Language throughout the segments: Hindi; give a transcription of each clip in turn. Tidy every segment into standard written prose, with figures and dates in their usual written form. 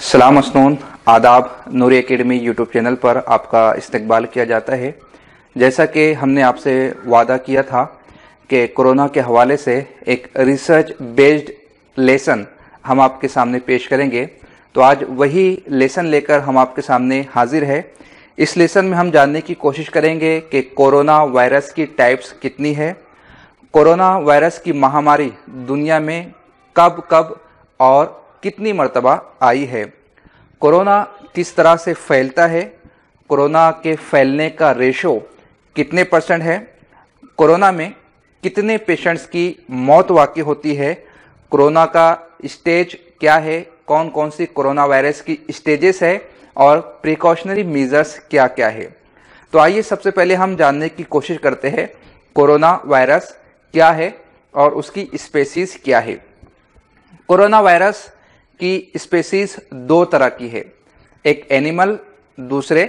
सलाम मसनून, आदाब। नूरी एकेडमी यूट्यूब चैनल पर आपका इस्तकबाल किया जाता है। जैसा कि हमने आपसे वादा किया था कि कोरोना के हवाले से एक रिसर्च बेस्ड लेसन हम आपके सामने पेश करेंगे, तो आज वही लेसन लेकर हम आपके सामने हाजिर है। इस लेसन में हम जानने की कोशिश करेंगे कि कोरोना वायरस की टाइप्स कितनी है, कोरोना वायरस की महामारी दुनिया में कब कब और कितनी मर्तबा आई है, कोरोना किस तरह से फैलता है, कोरोना के फैलने का रेशो कितने % है, कोरोना में कितने पेशेंट्स की मौत वाक़ई होती है, कोरोना का स्टेज क्या है, कौन कौन सी कोरोना वायरस की स्टेजेस है और प्रिकॉशनरी मेजर्स क्या क्या है। तो आइए सबसे पहले हम जानने की कोशिश करते हैं कोरोना वायरस क्या है और उसकी स्पेसीज क्या है। कोरोना वायरस की स्पेसीज दो तरह की है, एक एनिमल, दूसरे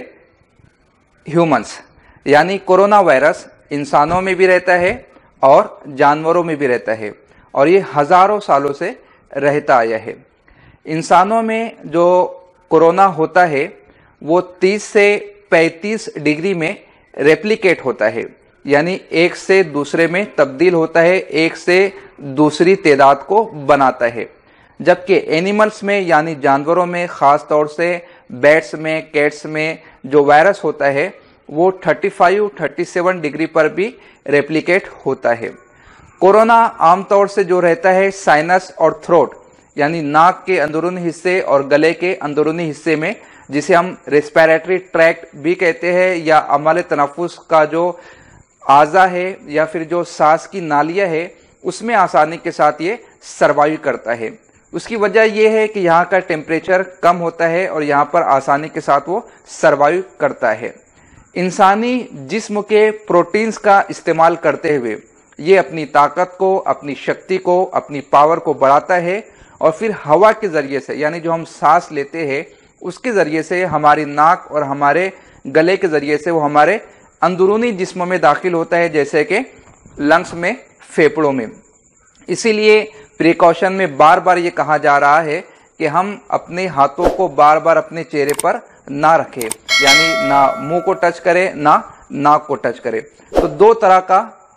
ह्यूमंस। यानी कोरोना वायरस इंसानों में भी रहता है और जानवरों में भी रहता है और ये हजारों सालों से रहता आया है। इंसानों में जो कोरोना होता है वो 30 से 35 डिग्री में रेप्लिकेट होता है, यानी एक से दूसरे में तब्दील होता है, एक से दूसरी तादाद को बनाता है। जबकि एनिमल्स में यानी जानवरों में, ख़ास तौर से बैट्स में, कैट्स में जो वायरस होता है वो 35-37 डिग्री पर भी रेप्लिकेट होता है। कोरोना आमतौर से जो रहता है साइनस और थ्रोट यानी नाक के अंदरूनी हिस्से और गले के अंदरूनी हिस्से में, जिसे हम रेस्पिरेटरी ट्रैक्ट भी कहते हैं, या अमल तनफ्फुस का जो आज़ा है या फिर जो सांस की नालियाँ है उसमें आसानी के साथ ये सर्वाइव करता है। उसकी वजह यह है कि यहाँ का टेम्परेचर कम होता है और यहाँ पर आसानी के साथ वो सर्वाइव करता है। इंसानी जिस्म के प्रोटीन्स का इस्तेमाल करते हुए ये अपनी ताकत को, अपनी शक्ति को, अपनी पावर को बढ़ाता है और फिर हवा के ज़रिए से, यानी जो हम सांस लेते हैं उसके ज़रिए से, हमारी नाक और हमारे गले के ज़रिए से वो हमारे अंदरूनी जिस्म में दाखिल होता है, जैसे कि लंग्स में, फेफड़ों में। इसीलिए प्रिकॉशन में बार बार ये कहा जा रहा है कि हम अपने हाथों को बार बार अपने चेहरे पर ना रखें, यानी ना मुंह को टच करें ना नाक को टच करें। तो दो तरह का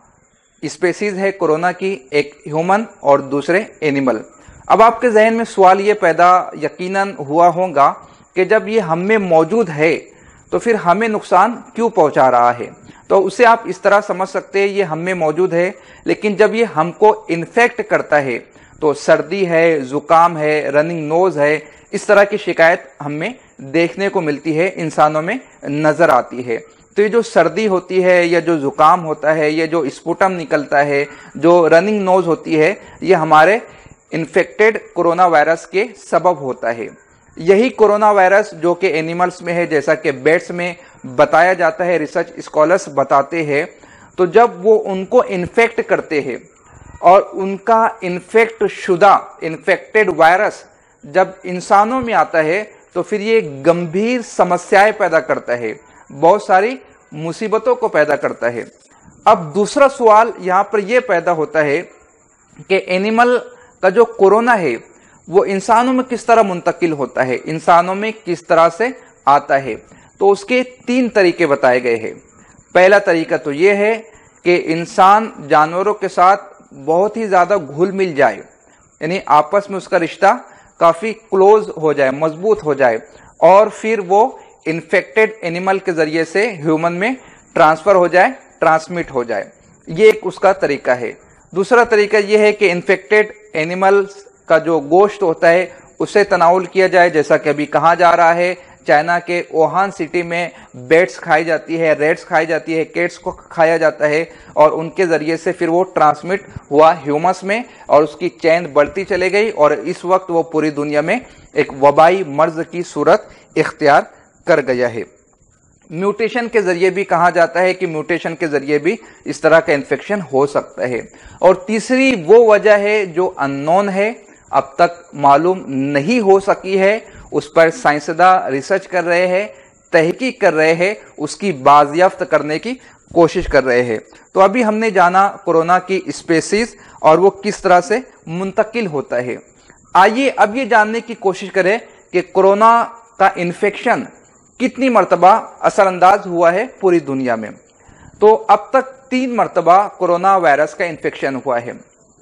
स्पेसीज है कोरोना की, एक ह्यूमन और दूसरे एनिमल। अब आपके जहन में सवाल ये पैदा यकीनन हुआ होगा कि जब ये हम में मौजूद है तो फिर हमें नुकसान क्यों पहुंचा रहा है। तो उसे आप इस तरह समझ सकते हैं, ये हम में मौजूद है, लेकिन जब ये हमको इन्फेक्ट करता है तो सर्दी है, जुकाम है, रनिंग नोज है, इस तरह की शिकायत हमें देखने को मिलती है, इंसानों में नजर आती है। तो ये जो सर्दी होती है या जो जुकाम होता है, ये जो स्पुटम निकलता है, जो रनिंग नोज होती है, ये हमारे इन्फेक्टेड कोरोना वायरस के सबब होता है। यही कोरोना वायरस जो कि एनिमल्स में है, जैसा कि बैट्स में बताया जाता है, रिसर्च स्कॉलर्स बताते हैं, तो जब वो उनको इन्फेक्ट करते हैं और उनका इन्फेक्टेड वायरस जब इंसानों में आता है तो फिर ये गंभीर समस्याएं पैदा करता है, बहुत सारी मुसीबतों को पैदा करता है। अब दूसरा सवाल यहाँ पर यह पैदा होता है कि एनिमल का जो कोरोना है वो इंसानों में किस तरह मुंतकिल होता है, इंसानों में किस तरह से आता है। तो उसके 3 तरीके बताए गए हैं। पहला तरीका तो ये है कि इंसान जानवरों के साथ बहुत ही ज़्यादा घुल मिल जाए, यानी आपस में उसका रिश्ता काफ़ी क्लोज हो जाए, मजबूत हो जाए, और फिर वो इन्फेक्टेड एनिमल के ज़रिए से ह्यूमन में ट्रांसफ़र हो जाए, ट्रांसमिट हो जाए। ये एक उसका तरीका है। दूसरा तरीका ये है कि इन्फेक्टेड एनिमल्स का जो गोश्त होता है उसे तनाउल किया जाए, जैसा कि अभी कहा जा रहा है चाइना के वुहान सिटी में बैट्स खाई जाती है, रेट्स खाई जाती है, कैट्स को खाया जाता है और उनके ज़रिए से फिर वो ट्रांसमिट हुआ ह्यूमंस में और उसकी चेन बढ़ती चले गई और इस वक्त वो पूरी दुनिया में एक वबाई मर्ज की सूरत इख्तियार कर गया है। म्यूटेशन के ज़रिए भी कहा जाता है कि म्यूटेशन के ज़रिए भी इस तरह का इन्फेक्शन हो सकता है। और तीसरी वो वजह है जो अननोन है, अब तक मालूम नहीं हो सकी है, उस पर साइंसदान रिसर्च कर रहे हैं, तहकीक कर रहे हैं, उसकी बाजियाफ्त करने की कोशिश कर रहे हैं। तो अभी हमने जाना कोरोना की स्पेसीज और वो किस तरह से मुंतकिल होता है। आइए अब ये जानने की कोशिश करें कि कोरोना का इन्फेक्शन कितनी मर्तबा असरअंदाज हुआ है पूरी दुनिया में। तो अब तक 3 मर्तबा कोरोना वायरस का इन्फेक्शन हुआ है।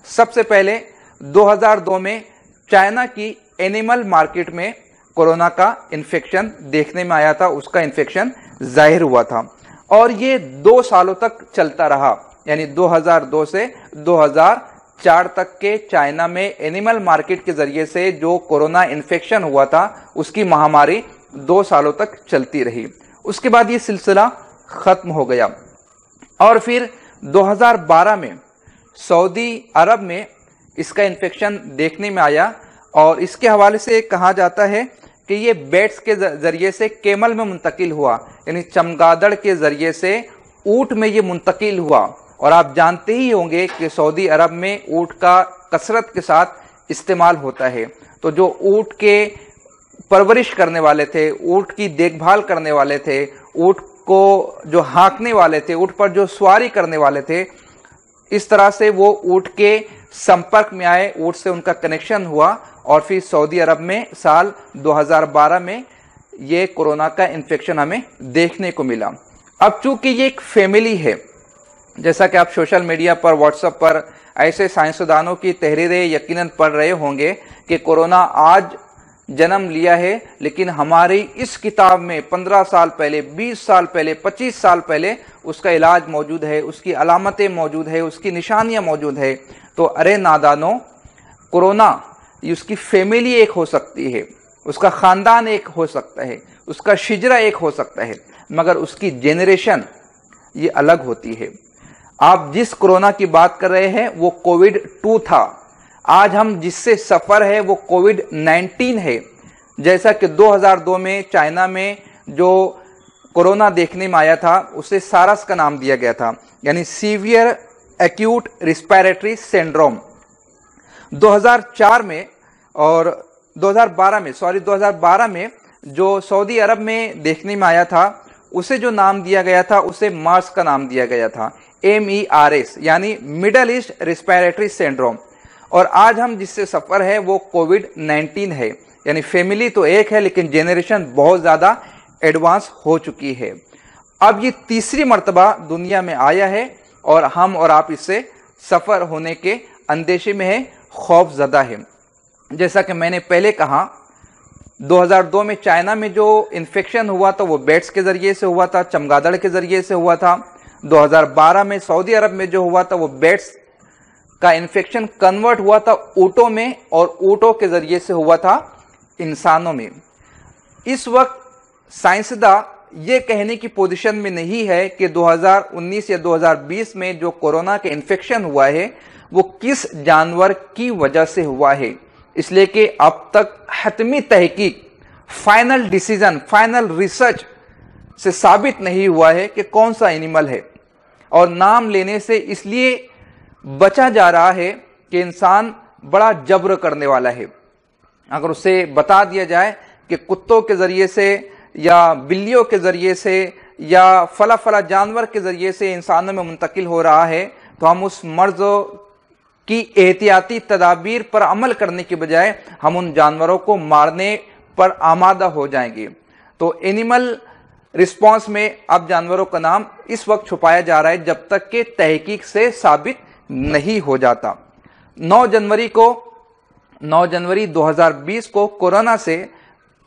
सबसे पहले 2002 में चाइना की एनिमल मार्केट में कोरोना का इन्फेक्शन देखने में आया था, उसका इन्फेक्शन जाहिर हुआ था और ये 2 सालों तक चलता रहा, यानी 2002 से 2004 तक के चाइना में एनिमल मार्केट के जरिए से जो कोरोना इन्फेक्शन हुआ था उसकी महामारी 2 सालों तक चलती रही। उसके बाद ये सिलसिला खत्म हो गया और फिर 2012 में सऊदी अरब में इसका इन्फेक्शन देखने में आया और इसके हवाले से कहा जाता है कि ये बैट्स के जरिए से कैमल में मुंतकिल हुआ, यानी चमगादड़ के जरिए से ऊंट में ये मुंतकिल हुआ। और आप जानते ही होंगे कि सऊदी अरब में ऊंट का कसरत के साथ इस्तेमाल होता है। तो जो ऊंट के परवरिश करने वाले थे, ऊंट की देखभाल करने वाले थे, ऊंट को जो हाँकने वाले थे, ऊंट पर जो सवारी करने वाले थे, इस तरह से वो ऊंट के संपर्क में आए, ऊंट से उनका कनेक्शन हुआ और फिर सऊदी अरब में साल 2012 में ये कोरोना का इन्फेक्शन हमें देखने को मिला। अब चूंकि ये एक फैमिली है, जैसा कि आप सोशल मीडिया पर, व्हाट्सएप पर ऐसे साइंसदानों की तहरीरें यकीनन पढ़ रहे होंगे कि कोरोना आज जन्म लिया है, लेकिन हमारी इस किताब में 15 साल पहले, 20 साल पहले, 25 साल पहले उसका इलाज मौजूद है, उसकी अलामतें मौजूद है, उसकी निशानियां मौजूद है। तो अरे नादानो, कोरोना उसकी फैमिली एक हो सकती है, उसका खानदान एक हो सकता है, उसका शिजरा एक हो सकता है, मगर उसकी जेनरेशन ये अलग होती है। आप जिस कोरोना की बात कर रहे हैं वो कोविड-2 था, आज हम जिससे सफर है वो कोविड-19 है। जैसा कि 2002 में चाइना में जो कोरोना देखने में आया था उसे सारस का नाम दिया गया था, यानी सीवियर एक्यूट रिस्पिरेटरी सिंड्रोम। 2004 में और 2012 में जो सऊदी अरब में देखने में आया था उसे जो नाम दिया गया था उसे मार्स का नाम दिया गया था, MERS, यानी मिडल ईस्ट रिस्पिरेटरी सिंड्रोम। और आज हम जिससे सफर है वो कोविड-19 है, यानी फैमिली तो एक है लेकिन जेनरेशन बहुत ज्यादा एडवांस हो चुकी है। अब ये तीसरी मर्तबा दुनिया में आया है और हम और आप इससे सफर होने के अंदेशे में है, खौफ ज़दा है। जैसा कि मैंने पहले कहा, 2002 में चाइना में जो इन्फेक्शन हुआ था वो बैट्स के जरिए से हुआ था, चमगादड़ के जरिए से हुआ था। 2012 में सऊदी अरब में जो हुआ था वो बैट्स का इन्फेक्शन कन्वर्ट हुआ था ऊंटों में और ऊंटों के जरिए से हुआ था इंसानों में। इस वक्त साइंसदा ये कहने की पोजीशन में नहीं है कि 2019 या 2020 में जो कोरोना का इन्फेक्शन हुआ है वो किस जानवर की वजह से हुआ है, इसलिए कि अब तक हतमी तहकीक, फाइनल डिसीजन, फाइनल रिसर्च से साबित नहीं हुआ है कि कौन सा एनिमल है। और नाम लेने से इसलिए बचा जा रहा है कि इंसान बड़ा जब्र करने वाला है। अगर उसे बता दिया जाए कि कुत्तों के जरिए से या बिल्लियों के जरिए से या फला फला जानवर के जरिए से इंसानों में मुंतकिल हो रहा है, तो हम उस मर्ज की एहतियाती तदाबीर पर अमल करने के बजाय हम उन जानवरों को मारने पर आमादा हो जाएंगे। तो एनिमल रिस्पॉन्स में अब जानवरों का नाम इस वक्त छुपाया जा रहा है जब तक कि तहकीक से साबित नहीं हो जाता। 9 जनवरी 2020 को कोरोना से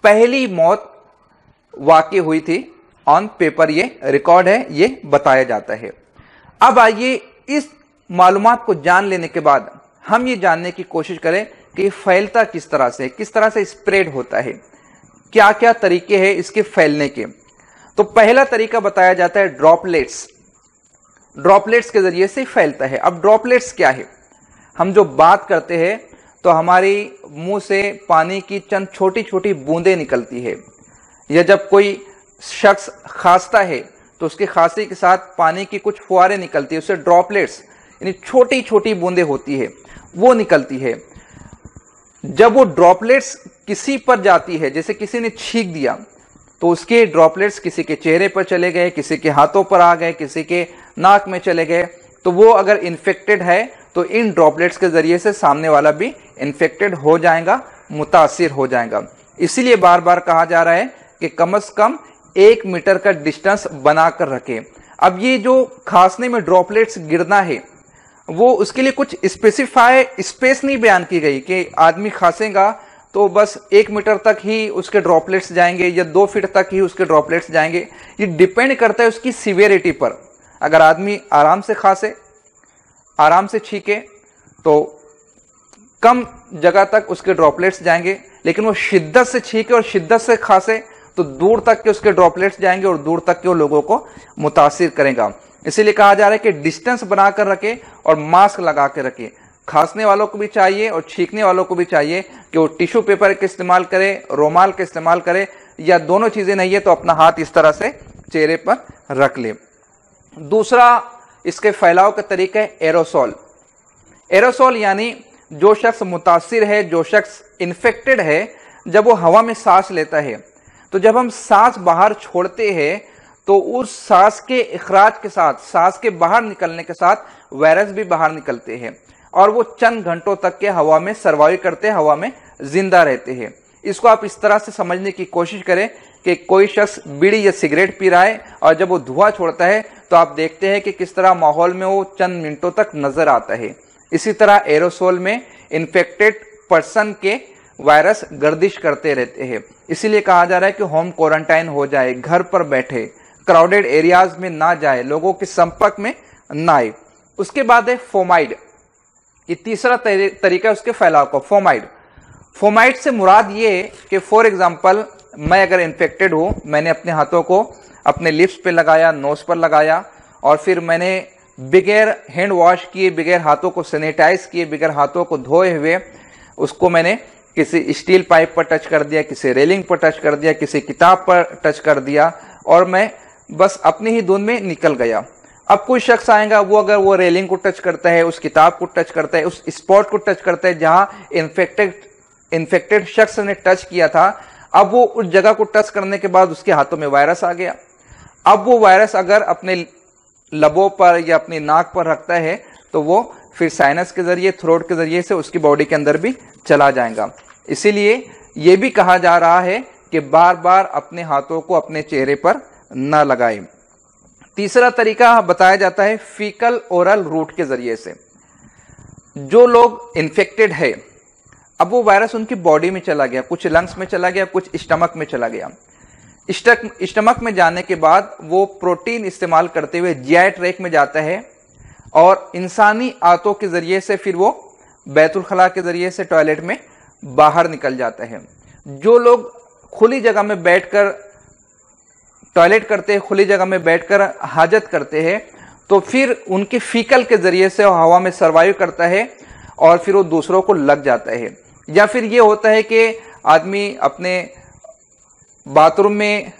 पहली मौत वाकई हुई थी। ऑन पेपर ये रिकॉर्ड है, ये बताया जाता है। अब आइए इस मालूमात को जान लेने के बाद हम ये जानने की कोशिश करें कि फैलता किस तरह से स्प्रेड होता है, क्या क्या तरीके हैं इसके फैलने के। तो पहला तरीका बताया जाता है ड्रॉपलेट्स के जरिए से फैलता है। अब ड्रॉपलेट्स क्या है? हम जो बात करते हैं तो हमारी मुंह से पानी की चंद छोटी छोटी बूंदें निकलती है, या जब कोई शख्स खांसता है तो उसकी खांसी के साथ पानी की कुछ फुहारें निकलती है, उससे ड्रॉपलेट्स यानी छोटी छोटी बूंदें होती है, वो निकलती है। जब वो ड्रॉपलेट्स किसी पर जाती है, जैसे किसी ने छींक दिया, तो उसके ड्रॉपलेट्स किसी के चेहरे पर चले गए, किसी के हाथों पर आ गए, किसी के नाक में चले गए, तो वो अगर इन्फेक्टेड है तो इन ड्रॉपलेट्स के जरिए से सामने वाला भी इन्फेक्टेड हो जाएगा, मुतासिर हो जाएगा। इसीलिए बार बार कहा जा रहा है कि कम से कम 1 मीटर का डिस्टेंस बनाकर रखें। अब ये जो खांसने में ड्रॉपलेट्स गिरना है, वो उसके लिए कुछ स्पेसिफाई स्पेस नहीं बयान की गई कि आदमी खांसेगा तो बस 1 मीटर तक ही उसके ड्रॉपलेट्स जाएंगे या 2 फीट तक ही उसके ड्रॉपलेट्स जाएंगे। ये डिपेंड करता है उसकी सीवियरिटी पर। अगर आदमी आराम से खांसे, आराम से छींके, तो कम जगह तक उसके ड्रॉपलेट्स जाएंगे, लेकिन वो शिद्दत से छींके और शिद्दत से खांसे तो दूर तक के उसके ड्रॉपलेट्स जाएंगे और दूर तक के वो लोगों को मुतासिर करेगा। इसीलिए कहा जा रहा है कि डिस्टेंस बनाकर रखें और मास्क लगा के रखें। खांसने वालों को भी चाहिए और छींकने वालों को भी चाहिए कि वो टिश्यू पेपर का इस्तेमाल करें, रोमाल का इस्तेमाल करें, या दोनों चीजें नहीं है तो अपना हाथ इस तरह से चेहरे पर रख ले। दूसरा इसके फैलाव का तरीका है एरोसोल। एरोसोल यानी जो शख्स मुतासिर है, जो शख्स इन्फेक्टेड है, जब वो हवा में सांस लेता है तो जब हम सांस बाहर छोड़ते हैं तो उस सांस के इखराज के साथ, सांस के बाहर निकलने के साथ वायरस भी बाहर निकलते हैं और वो चंद घंटों तक के हवा में सर्वाइव करते हैं, हवा में जिंदा रहते हैं। इसको आप इस तरह से समझने की कोशिश करें कि कोई शख्स बीड़ी या सिगरेट पी रहा है और जब वो धुआं छोड़ता है तो आप देखते हैं कि किस तरह माहौल में वो चंद मिनटों तक नजर आता है। इसी तरह एरोसोल में इन्फेक्टेड पर्सन के वायरस गर्दिश करते रहते हैं। इसीलिए कहा जा रहा है कि होम क्वारंटाइन हो जाए, घर पर बैठे, क्राउडेड एरियाज में ना जाए, लोगों के संपर्क में ना आए। उसके बाद है फोमाइड। ये तीसरा तरीका है उसके फैलाव का, फोमाइड। फोमाइड से मुराद ये है कि फॉर एग्जाम्पल मैं अगर इन्फेक्टेड हूं, मैंने अपने हाथों को अपने लिप्स पे लगाया, नोज पर लगाया और फिर मैंने बगैर हैंड वॉश किए, बगैर हाथों को सैनिटाइज किए, बगैर हाथों को धोए हुए उसको मैंने किसी स्टील पाइप पर टच कर दिया, किसी रेलिंग पर टच कर दिया, किसी किताब पर टच कर दिया और मैं बस अपनी ही धुन में निकल गया। अब कोई शख्स आएगा, वो अगर वो रेलिंग को टच करता है, उस किताब को टच करता है, उस स्पॉट को टच करता है जहां इन्फेक्टेड शख्स ने टच किया था, अब वो उस जगह को टच करने के बाद उसके हाथों में वायरस आ गया। अब वो वायरस अगर अपने लबों पर या अपनी नाक पर रखता है तो वो फिर साइनस के जरिए, थ्रोट के जरिए से उसकी बॉडी के अंदर भी चला जाएगा। इसीलिए ये भी कहा जा रहा है कि बार बार अपने हाथों को अपने चेहरे पर न लगाएं। तीसरा तरीका बताया जाता है फीकल ओरल रूट के जरिए से। जो लोग इन्फेक्टेड है, अब वो वायरस उनकी बॉडी में चला गया, कुछ लंग्स में चला गया, कुछ स्टमक में चला गया। स्टमक में जाने के बाद वो प्रोटीन इस्तेमाल करते हुए जीआई ट्रैक में जाता है और इंसानी आंतों के जरिए से फिर वो बैतुल खला के जरिए से टॉयलेट में बाहर निकल जाता है। जो लोग खुली जगह में बैठकर टॉयलेट करते हैं, खुली जगह में बैठकर हाजत करते हैं, तो फिर उनके फीकल के जरिए से हवा में सर्वाइव करता है और फिर वो दूसरों को लग जाता है। या फिर ये होता है कि आदमी अपने बाथरूम में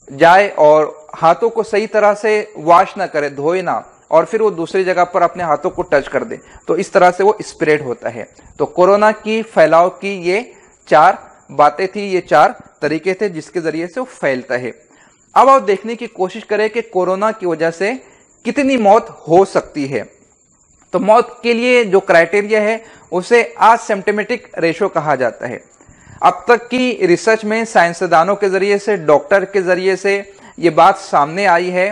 जाए और हाथों को सही तरह से वॉश ना करे, धोए ना, और फिर वो दूसरी जगह पर अपने हाथों को टच कर दे, तो इस तरह से वो स्प्रेड होता है। तो कोरोना की फैलाव की ये 4 बातें थी, ये 4 तरीके थे जिसके जरिए से वो फैलता है। अब आप देखने की कोशिश करें कि कोरोना की वजह से कितनी मौत हो सकती है। तो मौत के लिए जो क्राइटेरिया है उसे असिम्प्टोमेटिक रेशो कहा जाता है। अब तक की रिसर्च में साइंसदानों के जरिए से, डॉक्टर के जरिए से ये बात सामने आई है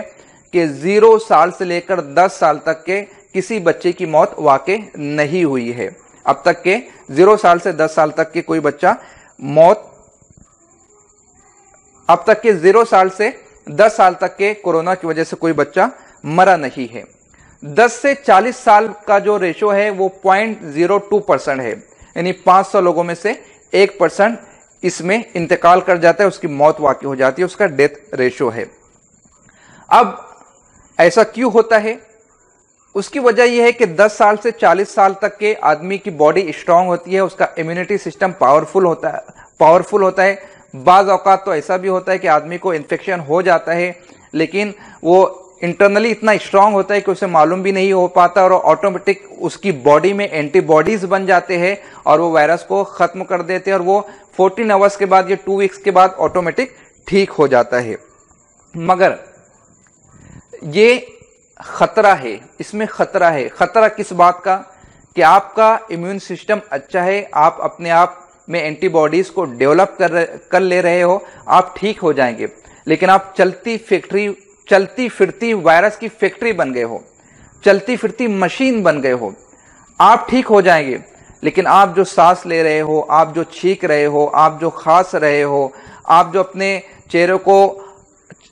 कि 0 साल से लेकर 10 साल तक के किसी बच्चे की मौत वाकई नहीं हुई है। अब तक के 0 साल से 10 साल तक के कोई बच्चा मौत, अब तक के 0 साल से 10 साल तक के कोरोना की वजह से कोई बच्चा मरा नहीं है। 10 से 40 साल का जो रेशो है वो 0.02% है, यानी 500 लोगों में से 1% इसमें इंतकाल कर जाता है, उसकी मौत वाकई हो जाती है, उसका डेथ रेशो है। अब ऐसा क्यों होता है? उसकी वजह यह है कि 10 साल से 40 साल तक के आदमी की बॉडी स्ट्रांग होती है, उसका इम्यूनिटी सिस्टम पावरफुल होता है। बाज औकात तो ऐसा भी होता है कि आदमी को इन्फेक्शन हो जाता है लेकिन वो इंटरनली इतना स्ट्रांग होता है कि उसे मालूम भी नहीं हो पाता और ऑटोमेटिक उसकी बॉडी में एंटीबॉडीज बन जाते हैं और वो वायरस को खत्म कर देते हैं और वो 14 आवर्स के बाद या 2 वीक्स के बाद ऑटोमेटिक ठीक हो जाता है। मगर ये खतरा है, इसमें खतरा है। खतरा किस बात का? कि आपका इम्यून सिस्टम अच्छा है, आप अपने आप में एंटीबॉडीज को डेवलप कर ले रहे हो, आप ठीक हो जाएंगे। लेकिन आप चलती फिरती वायरस की फैक्ट्री बन गए हो, चलती फिरती मशीन बन गए हो, आप ठीक हो जाएंगे। लेकिन आप जो सांस ले रहे हो, आप जो छींक रहे हो, आप जो खांस रहे हो, आप जो अपने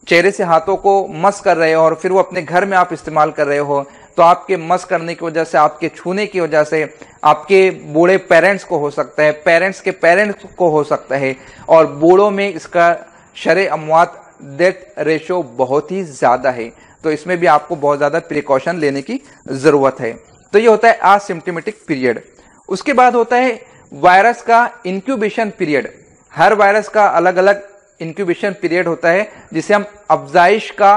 चेहरे से हाथों को मस कर रहे हो और फिर वो अपने घर में आप इस्तेमाल कर रहे हो, तो आपके मस करने की वजह से, आपके छूने की वजह से आपके बूढ़े पेरेंट्स को हो सकता है, पेरेंट्स के पेरेंट्स को हो सकता है, और बूढ़ों में इसका शरे अमवात डेथ रेशो बहुत ही ज्यादा है। तो इसमें भी आपको बहुत ज्यादा प्रिकॉशन लेने की जरूरत है। तो ये होता है असिम्प्टोमेटिक पीरियड। उसके बाद होता है वायरस का इंक्यूबेशन पीरियड। हर वायरस का अलग अलग इंक्यूबेशन पीरियड होता है, जिसे हम अफजाइश का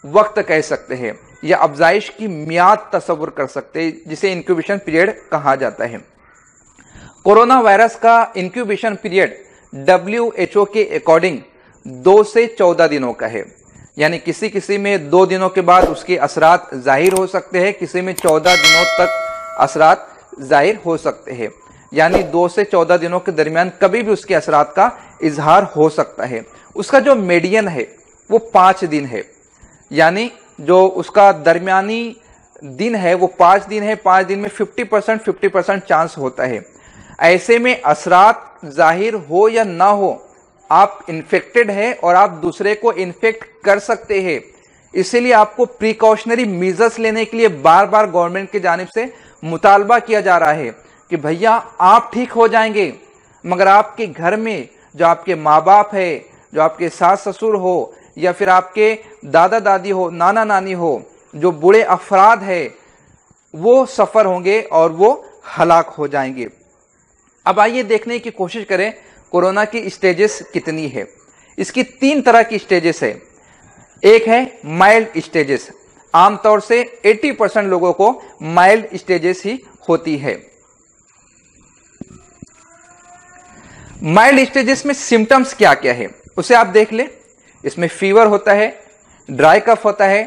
वक्त कह सकते हैं या अफजाइश की मियाद तस्वुर कर सकते हैं, जिसे इंक्यूबेशन पीरियड कहा जाता है। कोरोना वायरस का इंक्यूबेशन पीरियड WHO के अकॉर्डिंग 2 से 14 दिनों का है। यानी किसी में 2 दिनों के बाद उसके असरात जाहिर हो सकते हैं, किसी में 14 दिनों तक असरात जाहिर हो सकते हैं। यानी 2 से 14 दिनों के दरमियान कभी भी उसके असरात का इजहार हो सकता है। उसका जो मीडियन है वो 5 दिन है, यानी जो उसका दरमियानी दिन है वो 5 दिन है। 5 दिन में 50% चांस होता है। ऐसे में असरात जाहिर हो या ना हो, आप इन्फेक्टेड है और आप दूसरे को इन्फेक्ट कर सकते हैं। इसीलिए आपको प्रिकॉशनरी मेजर्स लेने के लिए बार बार गवर्नमेंट की जानिब से मुतालबा किया जा रहा है कि भैया आप ठीक हो जाएंगे, मगर आपके घर में जो आपके माँ बाप है, जो आपके सास ससुर हो, या फिर आपके दादा दादी हो, नाना नानी हो, जो बूढ़े अफराद है, वो सफर होंगे और वो हलाक हो जाएंगे। अब आइए देखने की कोशिश करें कोरोना की स्टेजेस कितनी है। इसकी 3 तरह की स्टेजेस है। एक है माइल्ड स्टेजेस। आमतौर से 80% लोगों को माइल्ड स्टेजेस ही होती है। माइल्ड स्टेजेस में सिम्टम्स क्या क्या है उसे आप देख ले। इसमें फीवर होता है, ड्राई कफ होता है,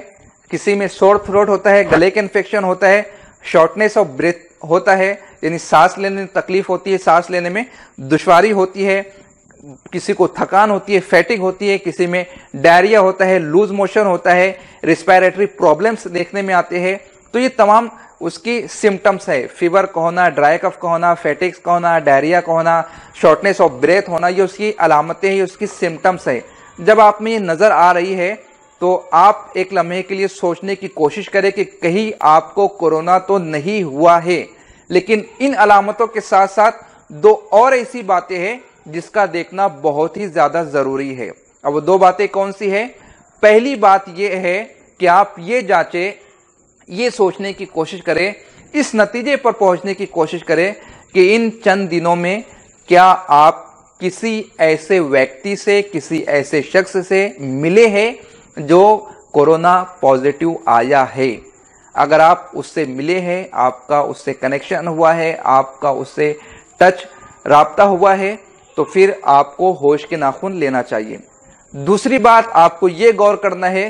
किसी में सोर थ्रोट होता है, गले का इन्फेक्शन होता है, शॉर्टनेस ऑफ ब्रेथ होता है, यानी सांस लेने में तकलीफ होती है, सांस लेने में दुश्वारी होती है, किसी को थकान होती है, फैटिग होती है, किसी में डायरिया होता है, लूज मोशन होता है, रिस्पायरेटरी प्रॉब्लम्स देखने में आते हैं। तो ये तमाम उसकी सिम्टम्स है। फीवर का होना, ड्राई कफ का होना, फैटिक्स का होना, डायरिया का होना, शॉर्टनेस ऑफ ब्रेथ होना, ये उसकी अलामतें हैं, ये उसकी सिम्टम्स है। जब आप में ये नजर आ रही है तो आप एक लम्हे के लिए सोचने की कोशिश करें कि कहीं आपको कोरोना तो नहीं हुआ है। लेकिन इन अलामतों के साथ साथ 2 और ऐसी बातें हैं जिसका देखना बहुत ही ज्यादा जरूरी है। अब वो 2 बातें कौन सी है? पहली बात यह है कि आप ये जांचें, ये सोचने की कोशिश करें, इस नतीजे पर पहुंचने की कोशिश करें कि इन चंद दिनों में क्या आप किसी ऐसे व्यक्ति से, किसी ऐसे शख्स से मिले हैं जो कोरोना पॉजिटिव आया है। अगर आप उससे मिले हैं, आपका उससे कनेक्शन हुआ है, आपका उससे टच राब्ता हुआ है, तो फिर आपको होश के नाखून लेना चाहिए। दूसरी बात, आपको यह गौर करना है,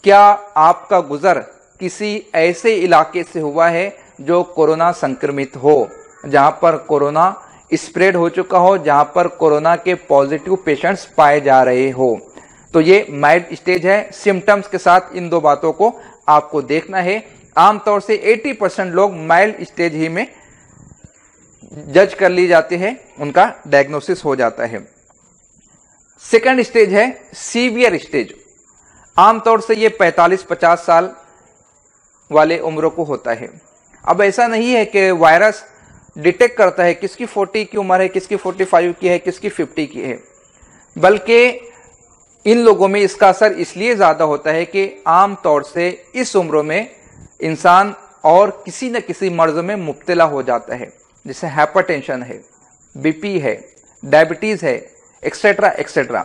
क्या आपका गुजर किसी ऐसे इलाके से हुआ है जो कोरोना संक्रमित हो, जहां पर कोरोना स्प्रेड हो चुका हो, जहां पर कोरोना के पॉजिटिव पेशेंट्स पाए जा रहे हो। तो ये माइल्ड स्टेज है। सिम्टम्स के साथ इन 2 बातों को आपको देखना है। आमतौर से 80% लोग माइल्ड स्टेज ही में जज कर ली जाते हैं, उनका डायग्नोसिस हो जाता है। सेकंड स्टेज है सीवियर स्टेज। आमतौर से ये 45-50 साल वाले उम्र को होता है। अब ऐसा नहीं है कि वायरस डिटेक्ट करता है किसकी 40 की उम्र है, किसकी 45 की है, किसकी 50 की है, बल्कि इन लोगों में इसका असर इसलिए ज्यादा होता है कि आमतौर से इस उम्र में इंसान और किसी न किसी मर्ज में मुब्तला हो जाता है, जैसे हाइपरटेंशन है, बीपी है, डायबिटीज है, एक्सेट्रा एक्सेट्रा।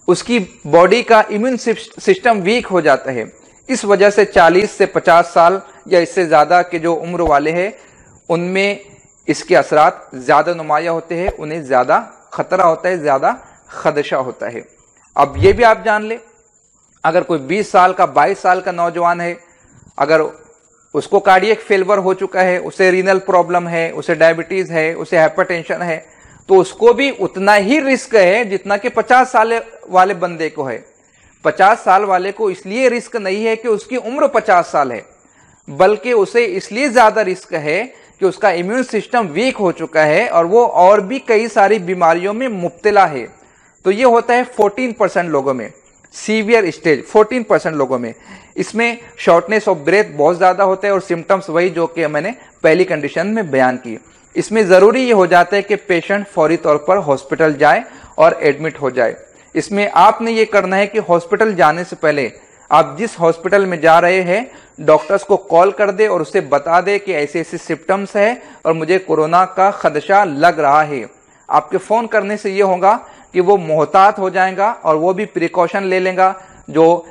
उसकी बॉडी का इम्यून सिस्टम वीक हो जाता है। इस वजह से 40 से 50 साल या इससे ज्यादा के जो उम्र वाले हैं उनमें इसके असरात ज्यादा नुमाया होते हैं, उन्हें ज्यादा खतरा होता है, ज्यादा खदशा होता है। अब ये भी आप जान ले, अगर कोई 20 साल का 22 साल का नौजवान है, अगर उसको कार्डियक फेलियर हो चुका है, उसे रीनल प्रॉब्लम है, उसे डायबिटीज है, उसे हाइपरटेंशन है, तो उसको भी उतना ही रिस्क है जितना कि 50 साल वाले बंदे को है। 50 साल वाले को इसलिए रिस्क नहीं है कि उसकी उम्र 50 साल है, बल्कि उसे इसलिए ज्यादा रिस्क है कि उसका इम्यून सिस्टम वीक हो चुका है और वो और भी कई सारी बीमारियों में मुब्तला है। तो ये होता है 14% लोगों में, सीवियर स्टेज 14% लोगों में। इसमें शॉर्टनेस ऑफ ब्रेथ बहुत ज्यादा होता है और सिम्टम्स वही जो कि मैंने पहली कंडीशन में बयान की। इसमें जरूरी ये हो जाता है कि पेशेंट फौरी तौर पर हॉस्पिटल जाए और एडमिट हो जाए। इसमें आपने ये करना है कि हॉस्पिटल जाने से पहले आप जिस हॉस्पिटल में जा रहे हैं डॉक्टर्स को कॉल कर दे और उससे बता दे कि ऐसे ऐसे सिम्टम्स है और मुझे कोरोना का खदशा लग रहा है। आपके फोन करने से ये होगा कि वो मोहतात हो जाएगा और वो भी प्रिकॉशन ले लेगा, जो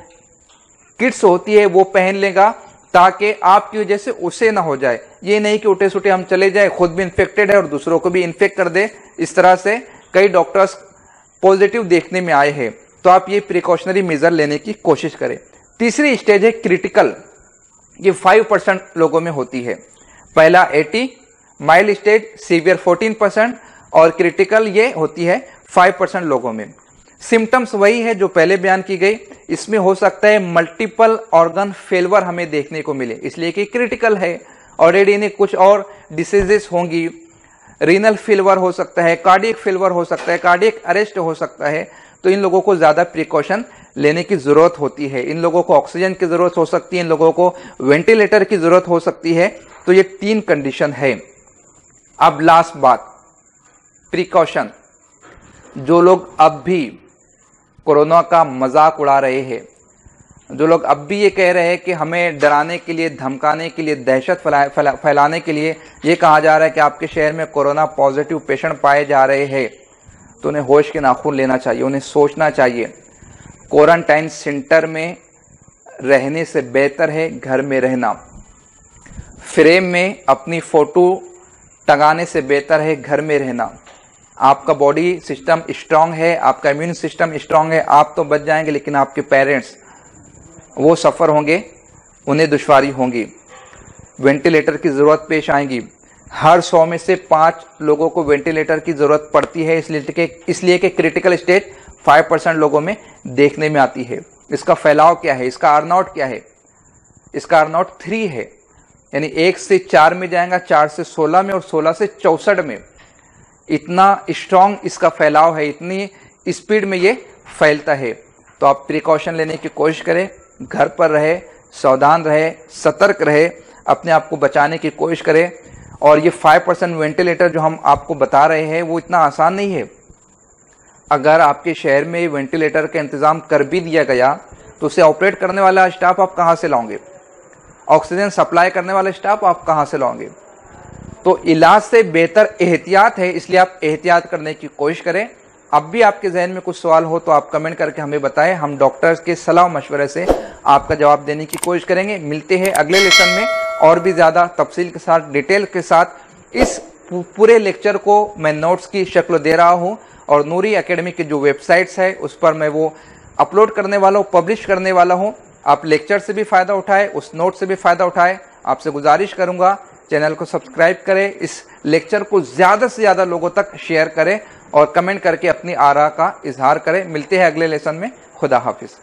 किट्स होती है वो पहन लेगा ताकि आपकी वजह से उसे ना हो जाए। ये नहीं कि उठे सुटे हम चले जाए, खुद भी इन्फेक्टेड है और दूसरों को भी इन्फेक्ट कर दे। इस तरह से कई डॉक्टर्स पॉजिटिव देखने में आए हैं, तो आप ये प्रिकॉशनरी मेजर लेने की कोशिश करें। तीसरी स्टेज है क्रिटिकल, ये 5% लोगों में होती है। पहला 80, माइल्ड स्टेज सीवियर 14% और क्रिटिकल ये होती है 5% लोगों में। सिम्टम्स वही है जो पहले बयान की गई। इसमें हो सकता है मल्टीपल ऑर्गन फेलवर हमें देखने को मिले, इसलिए कि क्रिटिकल है। ऑलरेडी इन्हें कुछ और डिसीजेस होंगी, रीनल फेलवर हो सकता है, कार्डियक फेलवर हो सकता है, कार्डियक अरेस्ट हो सकता है। तो इन लोगों को ज्यादा प्रिकॉशन लेने की जरूरत होती है। इन लोगों को ऑक्सीजन की जरूरत हो सकती है, इन लोगों को वेंटिलेटर की जरूरत हो सकती है। तो ये 3 कंडीशन है। अब लास्ट बात, प्रिकॉशन। जो लोग अब भी कोरोना का मजाक उड़ा रहे हैं, जो लोग अब भी ये कह रहे हैं कि हमें डराने के लिए, धमकाने के लिए, दहशत फैलाने के लिए ये कहा जा रहा है कि आपके शहर में कोरोना पॉजिटिव पेशेंट पाए जा रहे हैं, तो उन्हें होश के नाखून लेना चाहिए। उन्हें सोचना चाहिए क्वारंटाइन सेंटर में रहने से बेहतर है घर में रहना। फ्रेम में अपनी फोटो टंगाने से बेहतर है घर में रहना। आपका बॉडी सिस्टम स्ट्रांग है, आपका इम्यून सिस्टम स्ट्रांग है, आप तो बच जाएंगे, लेकिन आपके पेरेंट्स वो सफर होंगे, उन्हें दुश्वारी होगी, वेंटिलेटर की जरूरत पेश आएगी। हर 100 में से 5 लोगों को वेंटिलेटर की जरूरत पड़ती है, इसलिए कि क्रिटिकल स्टेज 5% लोगों में देखने में आती है। इसका फैलाव क्या है, इसका R0 क्या है? इसका R0 3 है, यानी 1 से 4 में जाएगा, 4 से 16 में और 16 से 64 में। इतना स्ट्रांग इसका फैलाव है, इतनी स्पीड में ये फैलता है। तो आप प्रिकॉशन लेने की कोशिश करें, घर पर रहे, सावधान रहे, सतर्क रहे, अपने आप को बचाने की कोशिश करें। और ये 5% वेंटिलेटर जो हम आपको बता रहे हैं वो इतना आसान नहीं है। अगर आपके शहर में वेंटिलेटर का इंतजाम कर भी दिया गया तो उसे ऑपरेट करने वाला स्टाफ आप कहां से लाओगे? ऑक्सीजन सप्लाई करने वाला स्टाफ आप कहां से लाओगे? तो इलाज से बेहतर एहतियात है, इसलिए आप एहतियात करने की कोशिश करें। अब भी आपके जहन में कुछ सवाल हो तो आप कमेंट करके हमें बताएं, हम डॉक्टर्स के सलाह मशवरे से आपका जवाब देने की कोशिश करेंगे। मिलते हैं अगले लेसन में और भी ज्यादा तफसील के साथ, डिटेल के साथ। इस पूरे लेक्चर को मैं नोट्स की शक्ल दे रहा हूं और नूरी एकेडमी की जो वेबसाइट्स है उस पर मैं वो अपलोड करने वाला हूँ, पब्लिश करने वाला हूँ। आप लेक्चर से भी फायदा उठाए, उस नोट से भी फायदा उठाए। आपसे गुजारिश करूंगा चैनल को सब्सक्राइब करें, इस लेक्चर को ज्यादा से ज्यादा लोगों तक शेयर करें और कमेंट करके अपनी आरा का इजहार करें। मिलते हैं अगले लेसन में। खुदा हाफिज।